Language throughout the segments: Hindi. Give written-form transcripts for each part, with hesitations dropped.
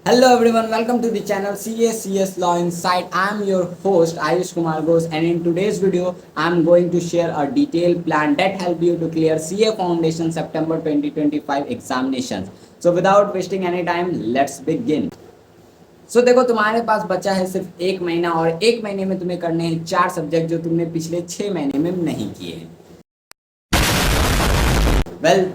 Hello everyone, welcome to the channel CS Law Insight. I am your host Ayush Kumar Ghosh, and in today's video I am going to share a detailed plan that help you to clear CA Foundation September 2025 examinations. So without wasting any time, let's begin. देखो तुम्हारे पास बचा है सिर्फ एक महीना और एक महीने में तुम्हें करने हैं 4 सब्जेक्ट जो तुमने पिछले 6 महीने में नहीं किए हैं।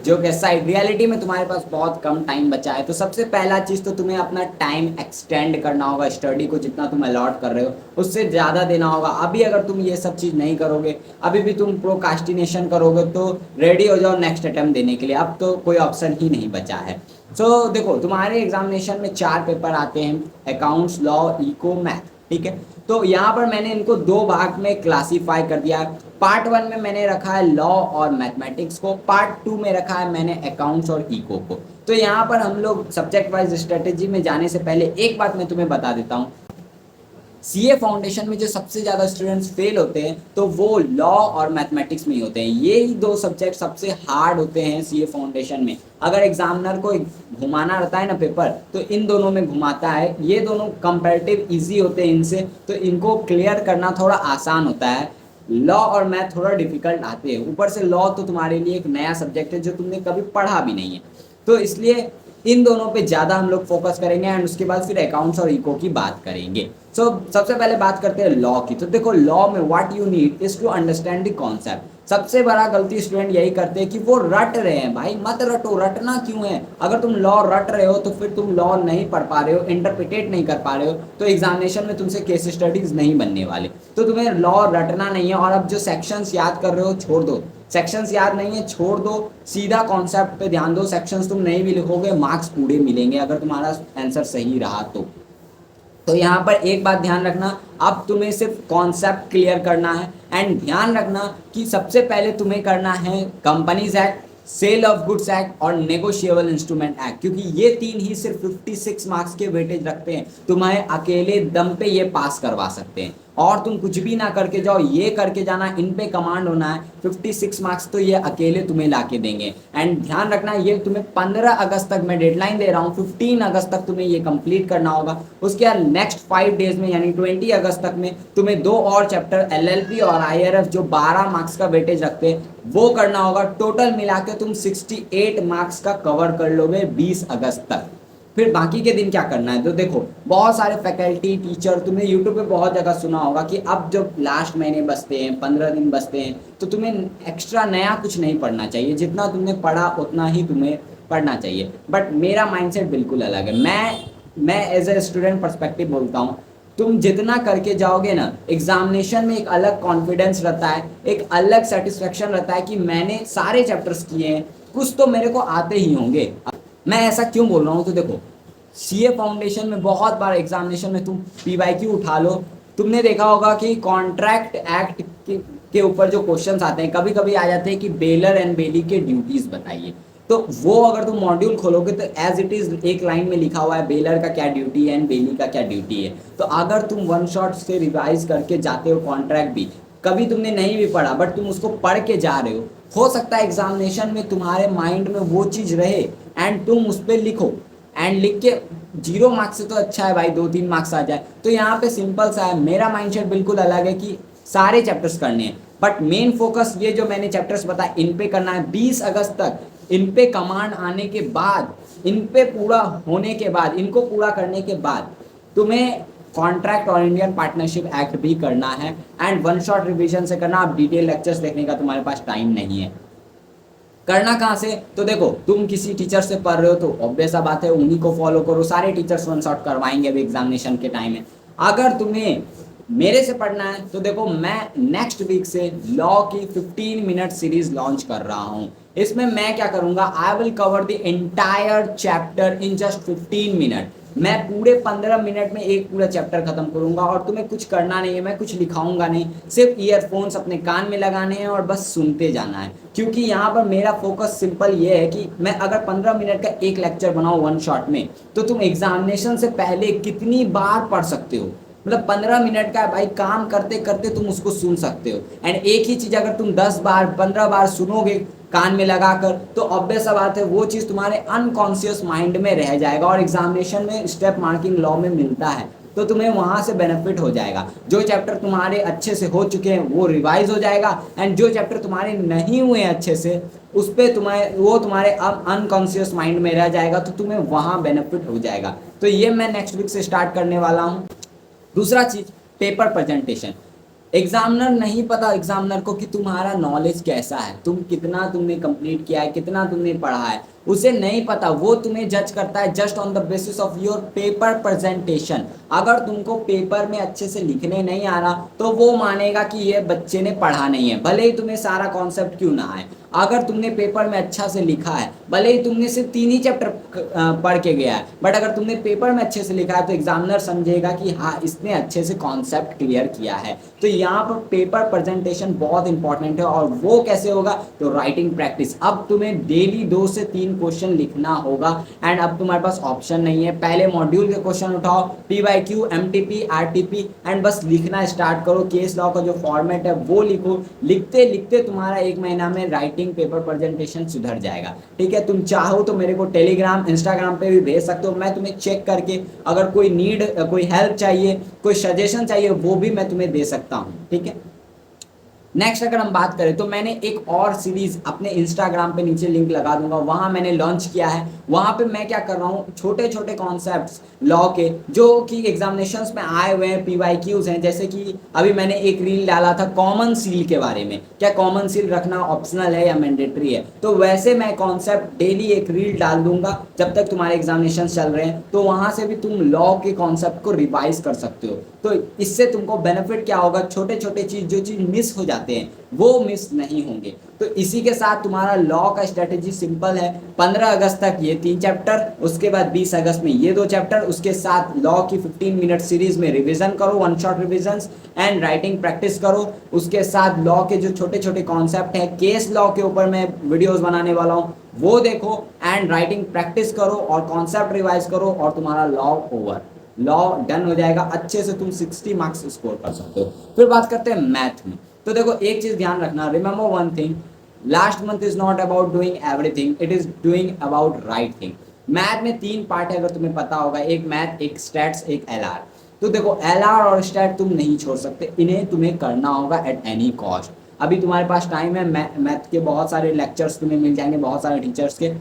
जो कैसा है रियलिटी में तुम्हारे पास बहुत कम टाइम बचा है। तो सबसे पहला चीज़ तो तुम्हें अपना टाइम एक्सटेंड करना होगा। स्टडी को जितना तुम अलॉट कर रहे हो उससे ज़्यादा देना होगा। अभी अगर तुम ये सब चीज़ नहीं करोगे, अभी भी तुम प्रोकास्टिनेशन करोगे तो रेडी हो जाओ नेक्स्ट अटेम्प्ट देने के लिए। अब तो कोई ऑप्शन ही नहीं बचा है। देखो तुम्हारे एग्जामिनेशन में 4 पेपर आते हैं, अकाउंट्स, लॉ, इको, मैथ। ठीक है, तो यहाँ पर मैंने इनको 2 भाग में क्लासीफाई कर दिया। पार्ट 1 में मैंने रखा है लॉ और मैथमेटिक्स को, पार्ट 2 में रखा है मैंने अकाउंट्स और इको को। तो यहाँ पर हम लोग सब्जेक्ट वाइज स्ट्रेटेजी में जाने से पहले एक बात मैं तुम्हें बता देता हूँ। सीए फाउंडेशन में जो सबसे ज़्यादा स्टूडेंट्स फेल होते हैं तो वो लॉ और मैथमेटिक्स में ही होते हैं। ये ही 2 सब्जेक्ट सबसे हार्ड होते हैं सीए फाउंडेशन में। अगर एग्जामिनर को घुमाना रहता है ना पेपर, तो इन दोनों में घुमाता है। ये दोनों कंपैरेटिव इजी होते हैं इनसे, तो इनको क्लियर करना थोड़ा आसान होता है। लॉ और मैथ थोड़ा डिफिकल्ट आते हैं। ऊपर से लॉ तो तुम्हारे लिए एक नया सब्जेक्ट है जो तुमने कभी पढ़ा भी नहीं है, तो इसलिए इन दोनों पे ज़्यादा हम लोग फोकस करेंगे एंड उसके बाद फिर अकाउंट्स और इको की बात करेंगे। सबसे पहले बात करते हैं लॉ की। तो देखो लॉ में what you need is to understand the concept. सबसे बड़ा गलती स्टूडेंट यही करते हैं कि वो रट रहे हैं। भाई मत रटो, रटना क्यों है? अगर तुम लॉ रट रहे हो तो फिर तुम लॉ नहीं पढ़ पा रहे हो, इंटरप्रिटेट नहीं कर पा रहे हो, तो एग्जामिनेशन में तुमसे केस स्टडीज नहीं बनने वाले। तो तुम्हें लॉ रटना नहीं है। और अब जो सेक्शंस याद कर रहे हो छोड़ दो, सेक्शंस याद नहीं है छोड़ दो, सीधा कॉन्सेप्ट पे ध्यान दो। सेक्शंस तुम नहीं भी लिखोगे, मार्क्स पूरे मिलेंगे अगर तुम्हारा आंसर सही रहा तो यहाँ पर एक बात ध्यान रखना, अब तुम्हें सिर्फ कॉन्सेप्ट क्लियर करना है। एंड ध्यान रखना कि सबसे पहले तुम्हें करना है companies act, sale of goods act और नेगोशिएबल इंस्ट्रूमेंट एक्ट, क्योंकि ये 3 ही सिर्फ 56 मार्क्स के वेटेज रखते हैं। तुम्हें अकेले दम पे ये पास करवा सकते हैं और तुम कुछ भी ना करके जाओ, ये करके जाना, इन पे कमांड होना है। 56 मार्क्स तो ये अकेले तुम्हें ला के देंगे। एंड ध्यान रखना ये तुम्हें 15 अगस्त तक मैं डेडलाइन दे रहा हूँ, 15 अगस्त तक तुम्हें ये कंप्लीट करना होगा। उसके बाद नेक्स्ट 5 डेज में यानी 20 अगस्त तक में तुम्हें 2 और चैप्टर एलएलपी और आईआरएफ जो 12 मार्क्स का वेटेज रखते हैं वो करना होगा। टोटल मिला के तुम 68 मार्क्स का कवर कर लोगे 20 अगस्त तक। फिर बाकी के दिन क्या करना है? तो देखो बहुत सारे फैकल्टी टीचर, तुमने यूट्यूब पे बहुत जगह सुना होगा कि अब जब लास्ट महीने बचते हैं, 15 दिन बचते हैं, तो तुम्हें एक्स्ट्रा नया कुछ नहीं पढ़ना चाहिए। जितना तुमने पढ़ा उतना ही तुम्हें पढ़ना चाहिए। बट मेरा माइंडसेट बिल्कुल अलग है। मैं एज ए स्टूडेंट पर्सपेक्टिव बोलता हूँ, तुम जितना करके जाओगे ना, एग्जामिनेशन में एक अलग कॉन्फिडेंस रहता है, एक अलग सेटिस्फेक्शन रहता है कि मैंने सारे चैप्टर्स किए हैं, कुछ तो मेरे को आते ही होंगे। मैं ऐसा क्यों बोल रहा हूँ? तो देखो सीए फाउंडेशन में बहुत बार एग्जामिनेशन में तुम पीवाईक्यू उठा लो, तुमने देखा होगा कि कॉन्ट्रैक्ट एक्ट के ऊपर जो क्वेश्चंस आते हैं कभी कभी आ जाते हैं कि बेलर एंड बेली के ड्यूटीज बताइए। तो वो अगर तुम मॉड्यूल खोलोगे तो एज इट इज एक लाइन में लिखा हुआ है बेलर का क्या ड्यूटी है एंड बेली का क्या ड्यूटी है। तो अगर तुम वन शॉट से रिवाइज करके जाते हो, कॉन्ट्रैक्ट भी कभी तुमने नहीं भी पढ़ा बट तुम उसको पढ़ के जा रहे हो सकता है एग्जामिनेशन में तुम्हारे माइंड में वो चीज़ रहे एंड तुम उस पर लिखो। एंड लिख के 0 मार्क्स से तो अच्छा है भाई 2-3 मार्क्स आ जाए। तो यहाँ पे सिंपल सा है, मेरा माइंडसेट बिल्कुल अलग है कि सारे चैप्टर्स करने हैं, बट मेन फोकस ये जो मैंने चैप्टर्स बताए इन पे करना है। 20 अगस्त तक इन पे कमांड आने के बाद, इन पे पूरा होने के बाद, इनको पूरा करने के बाद तुम्हें कॉन्ट्रैक्ट और इंडियन पार्टनरशिप एक्ट भी करना है। एंड वन शॉट रिवीजन से करना। अब डिटेल लेक्चर्स देखने का तुम्हारे पास टाइम नहीं है। करना कहाँ से? तो देखो तुम किसी टीचर से पढ़ रहे हो तो ऑब्वियस सा बात है उन्हीं को फॉलो करो। सारे टीचर्स वन शॉट करवाएंगे अभी एग्जामिनेशन के टाइम में। अगर तुम्हें मेरे से पढ़ना है तो देखो मैं नेक्स्ट वीक से लॉ की 15 मिनट सीरीज लॉन्च कर रहा हूँ। इसमें मैं क्या करूँगा, I will cover the entire chapter in just 15 minute. मैं पूरे 15 मिनट में एक पूरा चैप्टर खत्म करूंगा और तुम्हें कुछ करना नहीं है, मैं कुछ लिखाऊंगा नहीं, सिर्फ ईयरफोन्स अपने कान में लगाने हैं और बस सुनते जाना है। क्योंकि यहाँ पर मेरा फोकस सिंपल ये है कि मैं अगर 15 मिनट का एक लेक्चर बनाऊँ वन शॉट में, तो तुम एग्जामिनेशन से पहले कितनी बार पढ़ सकते हो, मतलब 15 मिनट का भाई, काम करते करते तुम उसको सुन सकते हो। एंड एक ही चीज़ अगर तुम 10 बार 15 बार सुनोगे कान में लगाकर, तो ऑब्वियस सा बात है वो चीज़ तुम्हारे अनकॉन्शियस माइंड में रह जाएगा, और एग्जामिनेशन में स्टेप मार्किंग लॉ में मिलता है, तो तुम्हें वहां से बेनिफिट हो जाएगा। जो चैप्टर तुम्हारे अच्छे से हो चुके हैं वो रिवाइज हो जाएगा, एंड जो चैप्टर तुम्हारे नहीं हुए अच्छे से उस पर तुम्हारे अब अनकॉन्शियस माइंड में रह जाएगा, तो तुम्हें वहां बेनिफिट हो जाएगा। तो ये मैं नेक्स्ट वीक से स्टार्ट करने वाला हूँ। दूसरा चीज, पेपर प्रेजेंटेशन। एग्जामिनर नहीं पता एग्जामिनर को कि तुम्हारा नॉलेज कैसा है, तुम कितना तुमने कंप्लीट किया है, कितना तुमने पढ़ा है, उसे नहीं पता। वो तुम्हें जज करता है just on the basis of your paper presentation. अगर तुमको पेपर में अच्छे से लिखने नहीं आ रहा तो वो मानेगा कि ये बच्चे ने पढ़ा नहीं है, भले ही तुम्हें सारा कॉन्सेप्ट क्यों ना आए। अगर तुमने पेपर में अच्छा से लिखा है, भले ही तुमने सिर्फ 3 ही चैप्टर पढ़ के गया है, बट अगर तुमने पेपर में अच्छे से लिखा है तो एग्जामिनर समझेगा कि हाँ इसने अच्छे से कॉन्सेप्ट क्लियर किया है। तो यहाँ पर पेपर प्रेजेंटेशन बहुत इंपॉर्टेंट है, और वो कैसे होगा, तो राइटिंग प्रैक्टिस। अब तुम्हें डेली 2 से 3 क्वेश्चन लिखना होगा, एंड अब तुम्हारे पास ऑप्शन नहीं है। पहले मॉड्यूल के क्वेश्चन उठाओ, PYQ, MTP, RTP, एंड बस लिखना स्टार्ट करो। केस लॉ का जो फॉर्मेट है वो लिखो। लिखते लिखते तुम्हारा 1 महीना में राइटिंग पेपर प्रेजेंटेशन सुधर जाएगा। ठीक है, तुम चाहो तो मेरे को टेलीग्राम, इंस्टाग्राम पे भी भेज सकते हो, मैं तुम्हें चेक करके अगर कोई नीड, कोई हेल्प चाहिए, कोई सजेशन चाहिए, वो भी मैं तुम्हें दे सकता हूँ। ठीक है, नेक्स्ट अगर हम बात करें तो मैंने एक और सीरीज अपने इंस्टाग्राम पे नीचे लिंक लगा दूंगा, वहां मैंने लॉन्च किया है। वहां पे मैं क्या कर रहा हूँ, छोटे छोटे कॉन्सेप्ट्स लॉ के जो कि एग्जामिनेशंस में आए हुए हैं, PYQs हैं। जैसे कि अभी मैंने एक रील डाला था कॉमन सील के बारे में, क्या कॉमन सील रखना ऑप्शनल है या मैंडेटरी है। तो वैसे मैं कॉन्सेप्ट डेली एक रील डाल दूंगा जब तक तुम्हारे एग्जामिनेशन चल रहे हैं, तो वहां से भी तुम लॉ के कॉन्सेप्ट को रिवाइज कर सकते हो। तो इससे तुमको बेनिफिट क्या होगा, छोटे छोटे चीज जो चीज मिस हो जाते हैं वो मिस नहीं होंगे। तो इसी के साथ तुम्हारा लॉ का स्ट्रेटेजी सिंपल है, 15 अगस्त तक ये 3 चैप्टर, उसके बाद 20 अगस्त में ये 2 चैप्टर, उसके साथ लॉ की 15 मिनट सीरीज में रिवीजन करो, 1 shot revisions and writing practice करो। उसके साथ लॉ के जो छोटे छोटे कॉन्सेप्ट हैं, केस लॉ के ऊपर मैं वीडियोस बनाने वाला हूँ, वो देखो एंड राइटिंग प्रैक्टिस करो और कॉन्सेप्ट रिवाइज करो, और तुम्हारा लॉ ओवर, लॉ डन हो जाएगा। अच्छे से तुम 60 मार्क्स स्कोर कर सकते हो। फिर बात करते हैं मैथ में। तो देखो एक चीज ध्यान रखना, remember one thing, last month is not about doing everything, it is doing about right thing. Math में 3 पार्ट है, अगर तुम्हें पता होगा, एक मैथ, एक स्टैट्स, एक LR। तो देखो LR और स्टैट तुम नहीं छोड़ सकते, इन्हें तुम्हें करना होगा एट एनी कॉस्ट। अभी तुम्हारे पास टाइम है, मैथ के बहुत सारे लेक्चर्स तुम्हें मिल जाएंगे, बहुत सारे टीचर्स के,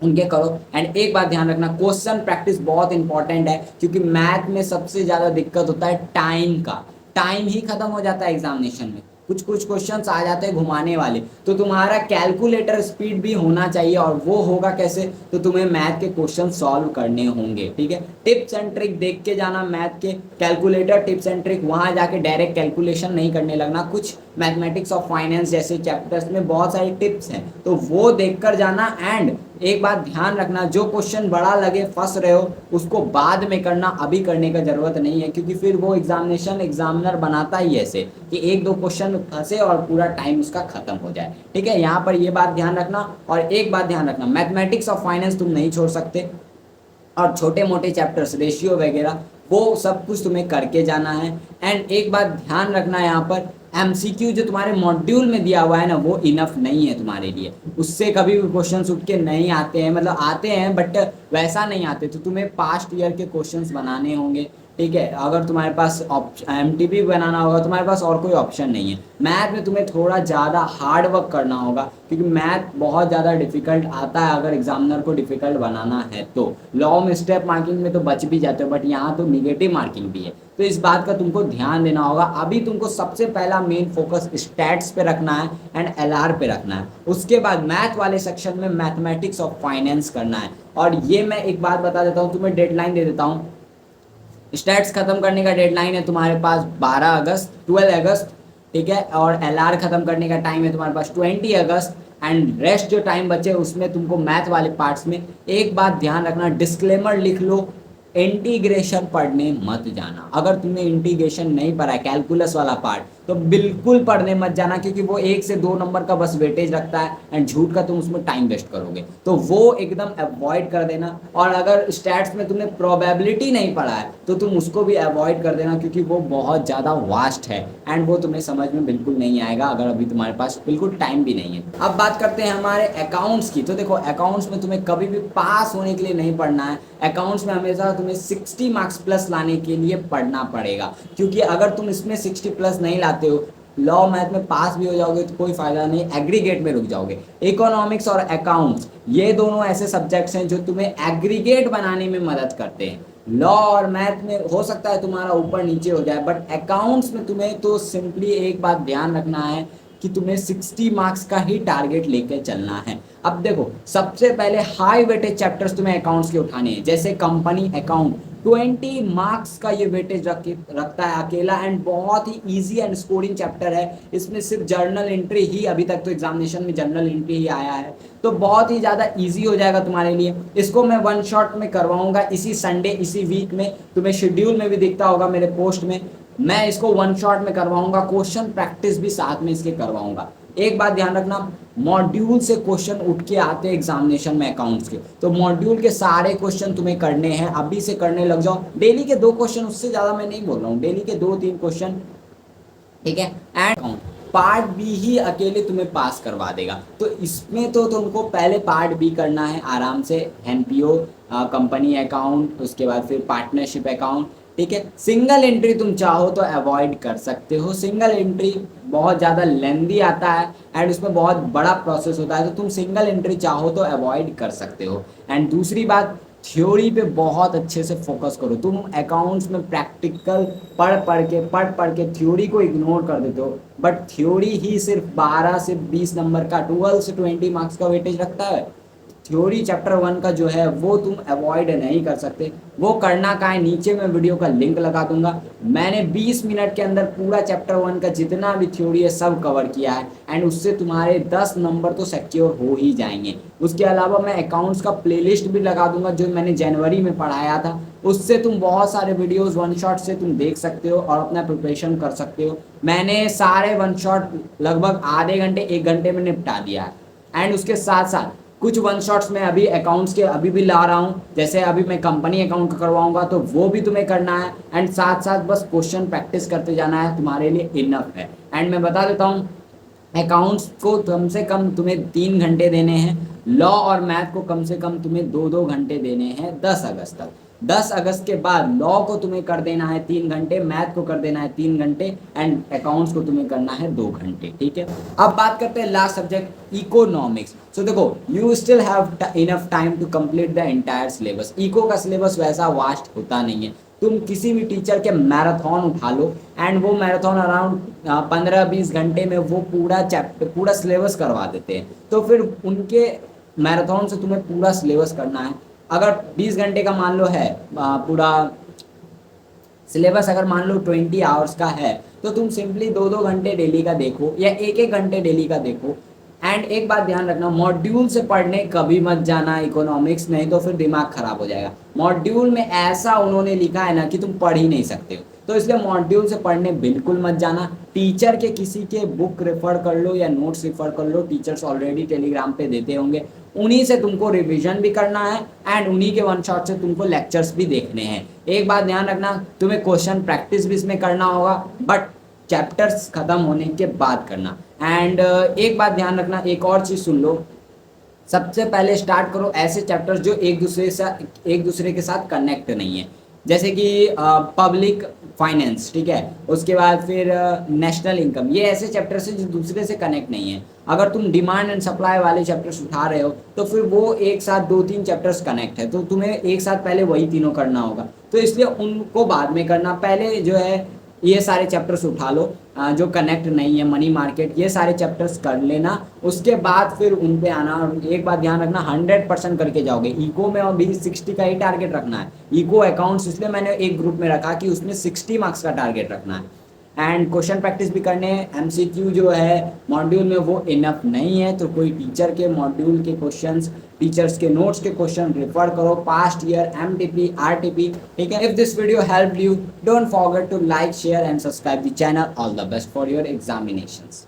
उनके करो। एंड एक बात ध्यान रखना, क्वेश्चन प्रैक्टिस बहुत इंपॉर्टेंट है, क्योंकि मैथ में सबसे ज़्यादा दिक्कत होता है टाइम का। टाइम ही खत्म हो जाता है एग्जामिनेशन में, कुछ कुछ क्वेश्चंस आ जाते हैं घुमाने वाले। तो तुम्हारा कैलकुलेटर स्पीड भी होना चाहिए, और वो होगा कैसे, तो तुम्हें मैथ के क्वेश्चन सॉल्व करने होंगे। ठीक है, टिप्स एंड ट्रिक देख के जाना मैथ के, कैलकुलेटर टिप्स एंड ट्रिक, वहां जाके डायरेक्ट कैलकुलेशन नहीं करने लगना। कुछ मैथमेटिक्स ऑफ फाइनेंस जैसे चैप्टर्स में बहुत सारी टिप्स हैं, तो वो देख कर जाना। एंड एक बात ध्यान रखना, जो क्वेश्चन बड़ा लगे फंस रहे हो उसको बाद में करना, अभी करने का जरूरत नहीं है, क्योंकि फिर वो एग्जामिनर बनाता ही ऐसे कि 1-2 क्वेश्चन फंसे और पूरा टाइम उसका खत्म हो जाए। ठीक है, यहाँ पर ये बात ध्यान रखना। और एक बात ध्यान रखना, मैथमेटिक्स ऑफ फाइनेंस तुम नहीं छोड़ सकते, और छोटे मोटे चैप्टर्स, रेशियो वगैरह, वो सब कुछ तुम्हें करके जाना है। एंड एक बात ध्यान रखना, यहाँ पर MCQ जो तुम्हारे मॉड्यूल में दिया हुआ है ना, वो इनफ नहीं है तुम्हारे लिए। उससे कभी भी क्वेश्चन उठ के नहीं आते हैं, मतलब आते हैं बट वैसा नहीं आते, तो तुम्हें पास्ट ईयर के क्वेश्चंस बनाने होंगे। ठीक है, अगर तुम्हारे पास MTP बनाना होगा, तुम्हारे पास और कोई ऑप्शन नहीं है। मैथ में तुम्हें थोड़ा ज़्यादा हार्ड वर्क करना होगा, क्योंकि मैथ बहुत ज़्यादा डिफिकल्ट आता है, अगर एग्जामिनर को डिफिकल्ट बनाना है तो। लॉ में स्टेप मार्किंग में तो बच भी जाते हो, बट यहाँ तो निगेटिव मार्किंग भी है, तो इस बात का तुमको ध्यान देना होगा। अभी तुमको सबसे पहला मेन फोकस स्टैट्स पे रखना है एंड LR पे रखना है। उसके बाद मैथ वाले सेक्शन में मैथमेटिक्स ऑफ फाइनेंस करना है। और ये मैं एक बात बता देता हूँ, तुम्हें डेडलाइन दे देता हूँ। स्टैट्स खत्म करने का डेडलाइन है तुम्हारे पास 12 अगस्त। ठीक है, और LR खत्म करने का टाइम है तुम्हारे पास 20 अगस्त। एंड रेस्ट जो टाइम बचे उसमें तुमको मैथ वाले पार्ट्स में एक बात ध्यान रखना, डिस्क्लेमर लिख लो, इंटीग्रेशन पढ़ने मत जाना। अगर तुमने इंटीग्रेशन नहीं पढ़ा है, कैलकुलस वाला पार्ट, तो बिल्कुल पढ़ने मत जाना, क्योंकि वो 1 से 2 नंबर का बस वेटेज रखता है एंड झूठ का तुम उसमें टाइम वेस्ट करोगे, तो वो एकदम अवॉइड कर देना। और अगर स्टैट्स में तुमने प्रोबेबिलिटी नहीं पढ़ा है तो तुम उसको भी अवॉइड कर देना, क्योंकि वो बहुत ज़्यादा वास्ट है एंड वो तुम्हें समझ में बिल्कुल नहीं आएगा अगर अभी तुम्हारे पास बिल्कुल टाइम भी नहीं है। अब बात करते हैं हमारे अकाउंट्स की। तो देखो, अकाउंट्स में तुम्हें कभी भी पास होने के लिए नहीं पढ़ना है। अकाउंट्स में हमेशा तुम्हें 60 मार्क्स प्लस लाने के लिए पढ़ना पड़ेगा, क्योंकि अगर तुम इसमें 60 प्लस नहीं लाते हो, लॉ मैथ में पास भी हो जाओगे तो कोई फायदा नहीं, एग्रीगेट में रुक जाओगे। इकोनॉमिक्स और अकाउंट्स ये दोनों ऐसे सब्जेक्ट्स हैं जो तुम्हें एग्रीगेट बनाने में मदद करते हैं। लॉ और मैथ में हो सकता है तुम्हारा ऊपर नीचे हो जाए, बट अकाउंट्स में तुम्हें तो सिंपली एक बात ध्यान रखना है कि तुम्हें 60 मार्क्स का ही टारगेट लेकर चलना है। अब देखो, सबसे पहले हाई वेटेज चैप्टर्स तुम्हें अकाउंट्स के उठाने हैं, जैसे कंपनी अकाउंट। 20 मार्क्स का ये वेटेज रखता है अकेला एंड बहुत ही इजी एंड स्कोरिंग चैप्टर है। इसमें सिर्फ जर्नल एंट्री ही, अभी तक तो एग्जामिनेशन में जर्नल एंट्री ही आया है, तो बहुत ही ज़्यादा इजी हो जाएगा तुम्हारे लिए। इसको मैं वन शॉट में करवाऊंगा इसी संडे, इसी वीक में। तुम्हें शेड्यूल में भी दिखता होगा मेरे पोस्ट में, मैं इसको वन शॉट में करवाऊंगा। क्वेश्चन प्रैक्टिस भी साथ में इसके करवाऊंगा। एक बात ध्यान रखना, मॉड्यूल से क्वेश्चन उठ के आते हैं एग्जामिनेशन में अकाउंट्स के, तो मॉड्यूल के सारे क्वेश्चन तुम्हें करने हैं, अभी से करने लग जाओ। डेली के 2 क्वेश्चन, उससे ज़्यादा मैं नहीं बोल रहा हूँ, डेली के 2-3 क्वेश्चन, ठीक है। एंड पार्ट बी ही अकेले तुम्हें पास करवा देगा, तो इसमें तो तुमको पहले पार्ट बी करना है आराम से। एनपीओ, कंपनी अकाउंट, उसके बाद फिर पार्टनरशिप अकाउंट, ठीक है। सिंगल एंट्री तुम चाहो तो अवॉइड कर सकते हो, सिंगल एंट्री बहुत ज़्यादा लेंदी आता है एंड उसमें बहुत बड़ा प्रोसेस होता है, तो तुम सिंगल एंट्री चाहो तो अवॉइड कर सकते हो। एंड दूसरी बात, थ्योरी पे बहुत अच्छे से फोकस करो। तुम अकाउंट्स में प्रैक्टिकल पढ़ के थ्योरी को इग्नोर कर देते हो, बट थ्योरी ही सिर्फ 12 से 20 नंबर का, 12 से 20 मार्क्स का वेटेज रखता है। थ्योरी चैप्टर 1 का जो है वो तुम अवॉइड नहीं कर सकते। वो करना का है, नीचे मैं वीडियो का लिंक लगा दूंगा। मैंने 20 मिनट के अंदर पूरा चैप्टर 1 का जितना भी थ्योरी है सब कवर किया है एंड उससे तुम्हारे 10 नंबर तो सिक्योर हो ही जाएंगे। उसके अलावा मैं अकाउंट्स का प्लेलिस्ट भी लगा दूंगा जो मैंने जनवरी में पढ़ाया था, उससे तुम बहुत सारे वीडियोस वन शॉट से तुम देख सकते हो और अपना प्रिपरेशन कर सकते हो। मैंने सारे वन शॉट लगभग आधे घंटे 1 घंटे में निपटा दिया है। एंड उसके साथ साथ कुछ वन शॉट्स में अभी अकाउंट्स के अभी भी ला रहा हूँ, जैसे अभी मैं कंपनी अकाउंट का करवाऊंगा तो वो भी तुम्हें करना है। एंड साथ साथ बस क्वेश्चन प्रैक्टिस करते जाना है, तुम्हारे लिए इनफ है। एंड मैं बता देता हूँ, अकाउंट्स को कम से कम तुम्हें 3 घंटे देने हैं, लॉ और मैथ को कम से कम तुम्हें 2-2 घंटे देने हैं 10 अगस्त तक। 10 अगस्त के बाद लॉ को तुम्हें कर देना है 3 घंटे, मैथ को कर देना है 3 घंटे एंड अकाउंट्स को तुम्हें करना है 2 घंटे, ठीक है। अब बात करते हैं लास्ट सब्जेक्ट, इकोनॉमिक्स। सो देखो, you still have enough time to complete the entire syllabus. Eco का सिलेबस वैसा वास्ट होता नहीं है, तुम किसी भी टीचर के मैराथन उठा लो एंड वो मैराथन अराउंड 15-20 घंटे में वो पूरा चैप्टर, पूरा सिलेबस करवा देते हैं। तो फिर उनके मैराथन से तुम्हें पूरा सिलेबस करना है। अगर 20 घंटे का मान लो है पूरा सिलेबस, अगर मान लो 20 आवर्स का है, तो तुम सिंपली 2-2 घंटे डेली का देखो या 1-1 घंटे डेली का देखो। एंड एक बात ध्यान रखना, मॉड्यूल से पढ़ने कभी मत जाना इकोनॉमिक्स, नहीं तो फिर दिमाग खराब हो जाएगा। मॉड्यूल में ऐसा उन्होंने लिखा है ना कि तुम पढ़ ही नहीं सकते हो, तो इसलिए मॉड्यूल से पढ़ने बिल्कुल मत जाना। टीचर के किसी के बुक रेफर कर लो या नोट्स रेफर कर लो, टीचर्स ऑलरेडी टेलीग्राम पे देते होंगे, उन्हीं से तुमको रिवीजन भी करना है एंड उन्हीं के वन शॉट से तुमको लेक्चर्स भी देखने हैं। एक बात ध्यान रखना, तुम्हें क्वेश्चन प्रैक्टिस भी इसमें करना होगा, बट चैप्टर्स खत्म होने के बाद करना। एंड एक बात ध्यान रखना, एक और चीज़ सुन लो, सबसे पहले स्टार्ट करो ऐसे चैप्टर्स जो एक दूसरे के साथ कनेक्ट नहीं है, जैसे कि पब्लिक फाइनेंस, ठीक है, उसके बाद फिर नेशनल इनकम। ये ऐसे चैप्टर्स हैं जो दूसरे से कनेक्ट नहीं है। अगर तुम डिमांड एंड सप्लाई वाले चैप्टर्स उठा रहे हो तो फिर वो एक साथ 2-3 चैप्टर्स कनेक्ट है, तो तुम्हें एक साथ पहले वही तीनों करना होगा, तो इसलिए उनको बाद में करना। पहले जो है ये सारे चैप्टर्स उठा लो जो कनेक्ट नहीं है, मनी मार्केट, ये सारे चैप्टर्स कर लेना, उसके बाद फिर उन पे आना। और एक बात ध्यान रखना, 100% करके जाओगे। इको में अभी 60 का ही टारगेट रखना है। इको अकाउंट्स इसलिए मैंने एक ग्रुप में रखा कि उसमें 60 मार्क्स का टारगेट रखना है। एंड क्वेश्चन प्रैक्टिस भी करने एमसीक्यू जो है मॉड्यूल में वो इनफ नहीं है, तो कोई टीचर के मॉड्यूल के क्वेश्चंस, टीचर्स के नोट्स के क्वेश्चन रेफर करो, पास्ट ईयर, एमटीपी, आरटीपी, ठीक है। If this video helped you, don't forget to like, share and subscribe the channel. All the best for your examinations.